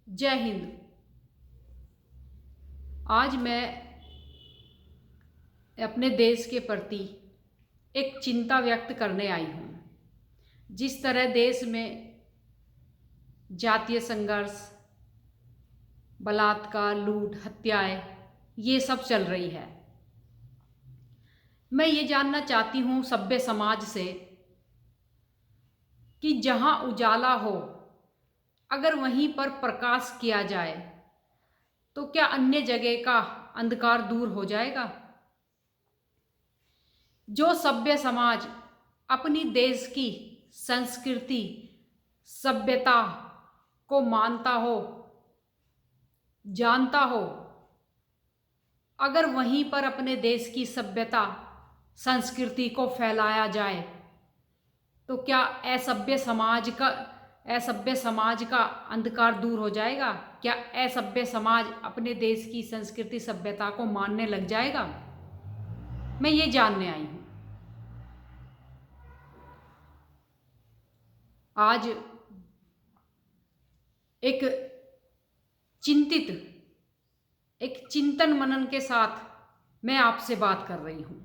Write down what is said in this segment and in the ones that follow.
जय हिंद। आज मैं अपने देश के प्रति एक चिंता व्यक्त करने आई हूँ। जिस तरह देश में जातीय संघर्ष, बलात्कार, लूट, हत्याएं ये सब चल रही है। मैं ये जानना चाहती हूँ सभ्य समाज से कि जहाँ उजाला हो, अगर वहीं पर प्रकाश किया जाए तो क्या अन्य जगह का अंधकार दूर हो जाएगा? जो सभ्य समाज अपनी देश की संस्कृति, सभ्यता को मानता हो, जानता हो, अगर वहीं पर अपने देश की सभ्यता, संस्कृति को फैलाया जाए तो क्या असभ्य समाज का अंधकार दूर हो जाएगा? क्या असभ्य समाज अपने देश की संस्कृति, सभ्यता को मानने लग जाएगा? मैं ये जानने आई हूँ। आज एक चिंतन मनन के साथ मैं आपसे बात कर रही हूँ।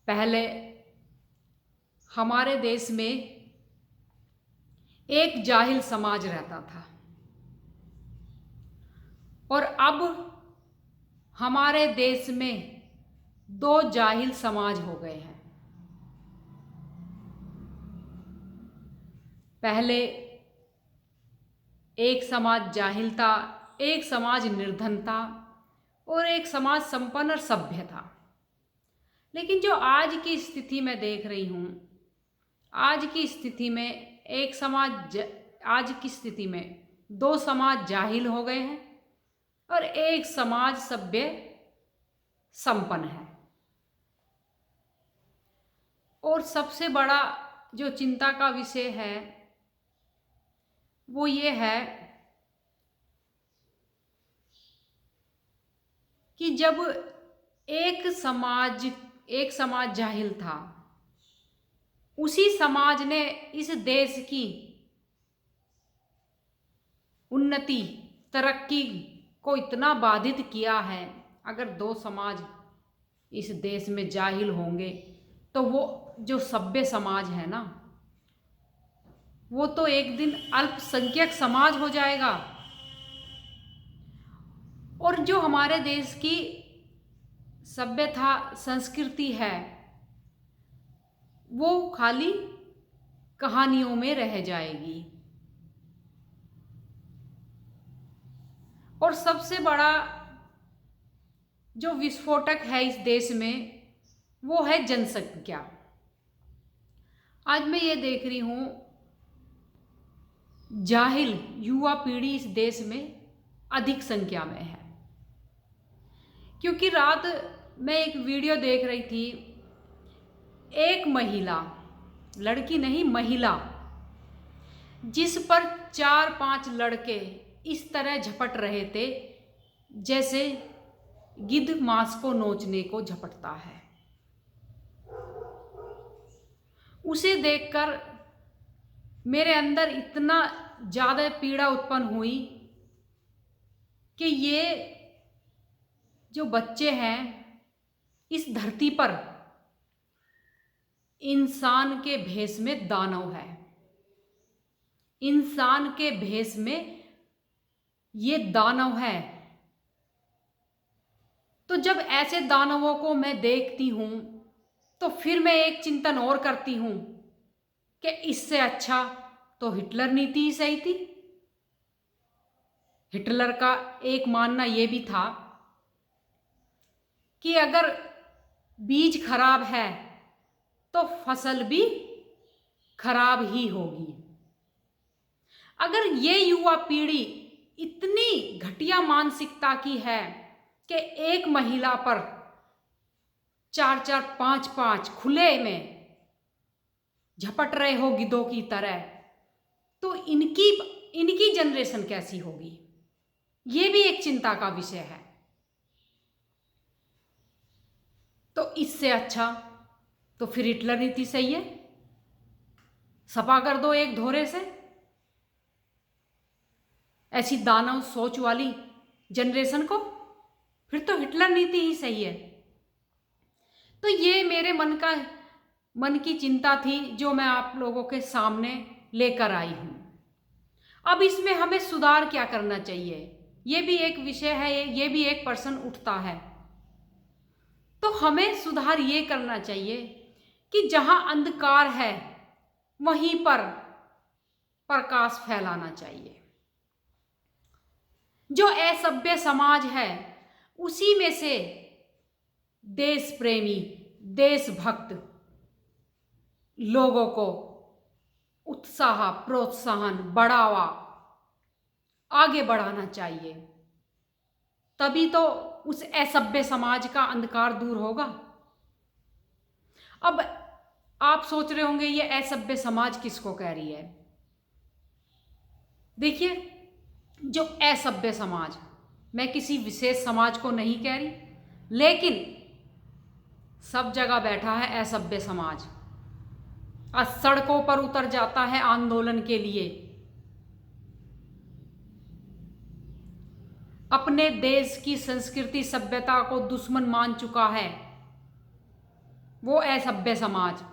पहले हमारे देश में एक जाहिल समाज रहता था और अब हमारे देश में दो जाहिल समाज हो गए हैं। पहले एक समाज जाहिल था, एक समाज निर्धन था और एक समाज संपन्न और सभ्य था। लेकिन जो आज की स्थिति में देख रही हूँ, आज की स्थिति में आज की स्थिति में दो समाज जाहिल हो गए हैं और एक समाज सभ्य संपन्न है। और सबसे बड़ा जो चिंता का विषय है वो ये है कि जब एक समाज जाहिल था, उसी समाज ने इस देश की उन्नति, तरक्की को इतना बाधित किया है। अगर दो समाज इस देश में जाहिल होंगे तो वो जो सभ्य समाज है ना, वो तो एक दिन अल्पसंख्यक समाज हो जाएगा। और जो हमारे देश की सभ्यता, संस्कृति है, वो खाली कहानियों में रह जाएगी। और सबसे बड़ा जो विस्फोटक है इस देश में वो है जनसंख्या। आज मैं ये देख रही हूँ, जाहिल युवा पीढ़ी इस देश में अधिक संख्या में है। क्योंकि रात मैं एक वीडियो देख रही थी, एक महिला, लड़की नहीं महिला, जिस पर 4-5 लड़के इस तरह झपट रहे थे जैसे गिद्ध मांस को नोचने को झपटता है। उसे देखकर मेरे अंदर इतना ज़्यादा पीड़ा उत्पन्न हुई कि ये जो बच्चे हैं इस धरती पर इंसान के भेष में दानव है। इंसान के भेष में ये दानव है। तो जब ऐसे दानवों को मैं देखती हूँ तो फिर मैं एक चिंतन और करती हूँ कि इससे अच्छा तो हिटलर नीति ही सही थी। हिटलर का एक मानना ये भी था कि अगर बीज खराब है तो फसल भी खराब ही होगी। अगर ये युवा पीढ़ी इतनी घटिया मानसिकता की है कि एक महिला पर 4-4, 5-5 खुले में झपट रहे हो गिद्धों की तरह, तो इनकी जनरेशन कैसी होगी? ये भी एक चिंता का विषय है। तो इससे अच्छा तो फिर हिटलर नीति सही है, सफा कर दो एक धोरे से। ऐसी दानव सोच वाली जनरेशन को, फिर तो हिटलर नीति ही सही है। तो ये मेरे मन की चिंता थी जो मैं आप लोगों के सामने लेकर आई हूं। अब इसमें हमें सुधार क्या करना चाहिए, ये भी एक विषय है, ये भी एक प्रश्न उठता है। तो हमें सुधार ये करना चाहिए कि जहां अंधकार है वहीं पर प्रकाश फैलाना चाहिए। जो असभ्य समाज है उसी में से देश प्रेमी, देशभक्त लोगों को उत्साह, प्रोत्साहन, बढ़ावा आगे बढ़ाना चाहिए। तभी तो उस असभ्य समाज का अंधकार दूर होगा। अब आप सोच रहे होंगे ये असभ्य समाज किसको कह रही है। देखिए, जो असभ्य समाज, मैं किसी विशेष समाज को नहीं कह रही, लेकिन सब जगह बैठा है असभ्य समाज। आज सड़कों पर उतर जाता है आंदोलन के लिए, अपने देश की संस्कृति सभ्यता को दुश्मन मान चुका है वो असभ्य समाज।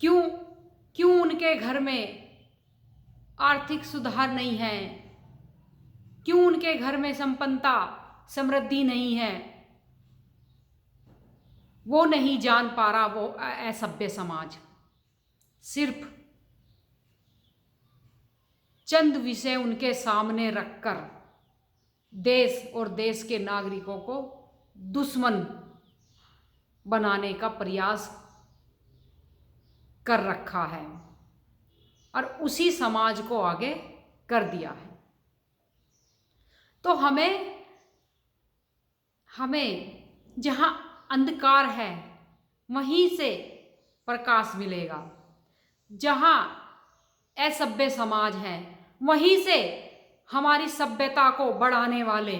क्यों उनके घर में आर्थिक सुधार नहीं है, क्यों उनके घर में संपन्नता, समृद्धि नहीं है, वो नहीं जान पा रहा वो असभ्य समाज। सिर्फ चंद विषय उनके सामने रखकर देश और देश के नागरिकों को दुश्मन बनाने का प्रयास कर रखा है और उसी समाज को आगे कर दिया है। तो हमें जहां अंधकार है वहीं से प्रकाश मिलेगा, जहां असभ्य समाज है वहीं से हमारी सभ्यता को बढ़ाने वाले,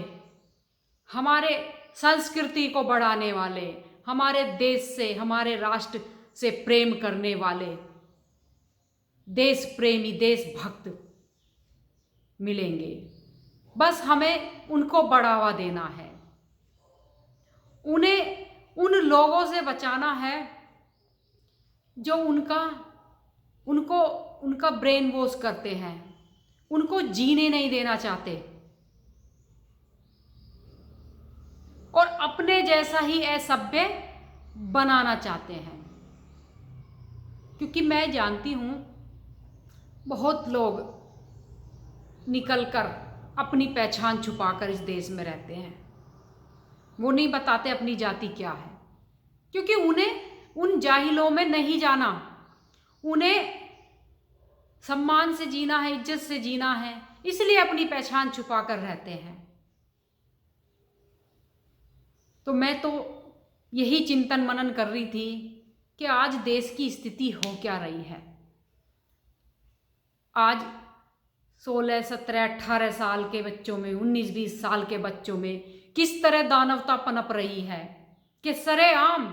हमारे संस्कृति को बढ़ाने वाले, हमारे देश से, हमारे राष्ट्र से प्रेम करने वाले देश प्रेमी, देशभक्त मिलेंगे। बस हमें उनको बढ़ावा देना है, उन लोगों से बचाना है जो उनका ब्रेन वॉश करते हैं, उनको जीने नहीं देना चाहते और अपने जैसा ही असभ्य बनाना चाहते हैं। क्योंकि मैं जानती हूं बहुत लोग निकलकर अपनी पहचान छुपाकर इस देश में रहते हैं, वो नहीं बताते अपनी जाति क्या है, क्योंकि उन्हें उन जाहिलों में नहीं जाना। उन्हें सम्मान से जीना है, इज्जत से जीना है, इसलिए अपनी पहचान छुपा कर रहते हैं। तो मैं तो यही चिंतन मनन कर रही थी कि आज देश की स्थिति हो क्या रही है। आज 16, 17, 18 साल के बच्चों में, 19, 20 साल के बच्चों में किस तरह दानवता पनप रही है कि सरेआम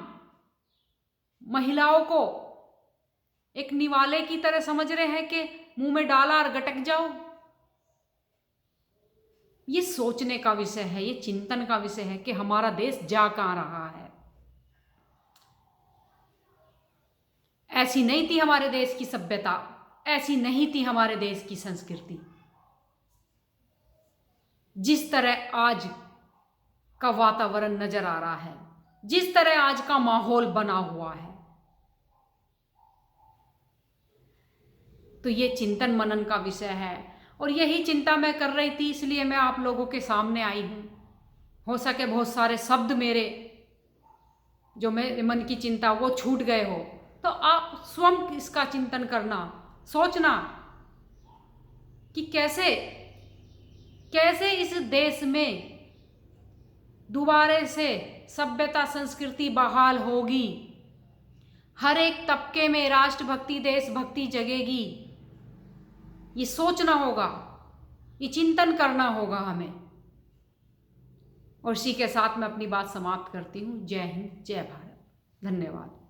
महिलाओं को एक निवाले की तरह समझ रहे हैं कि मुंह में डाला और गटक जाओ। ये सोचने का विषय है, ये चिंतन का विषय है कि हमारा देश जा कहां रहा है। ऐसी नहीं थी हमारे देश की सभ्यता, ऐसी नहीं थी हमारे देश की संस्कृति। जिस तरह आज का वातावरण नजर आ रहा है, जिस तरह आज का माहौल बना हुआ है, तो ये चिंतन मनन का विषय है और यही चिंता मैं कर रही थी, इसलिए मैं आप लोगों के सामने आई हूं। हो सके बहुत सारे शब्द मेरे जो मेरे मन की चिंता वो छूट गए हो, तो आप स्वयं इसका चिंतन करना, सोचना कि कैसे इस देश में दोबारे से सभ्यता, संस्कृति बहाल होगी, हर एक तबके में राष्ट्रभक्ति, देशभक्ति जगेगी। ये सोचना होगा, ये चिंतन करना होगा हमें। और इसी के साथ मैं अपनी बात समाप्त करती हूँ। जय हिंद, जय भारत, धन्यवाद।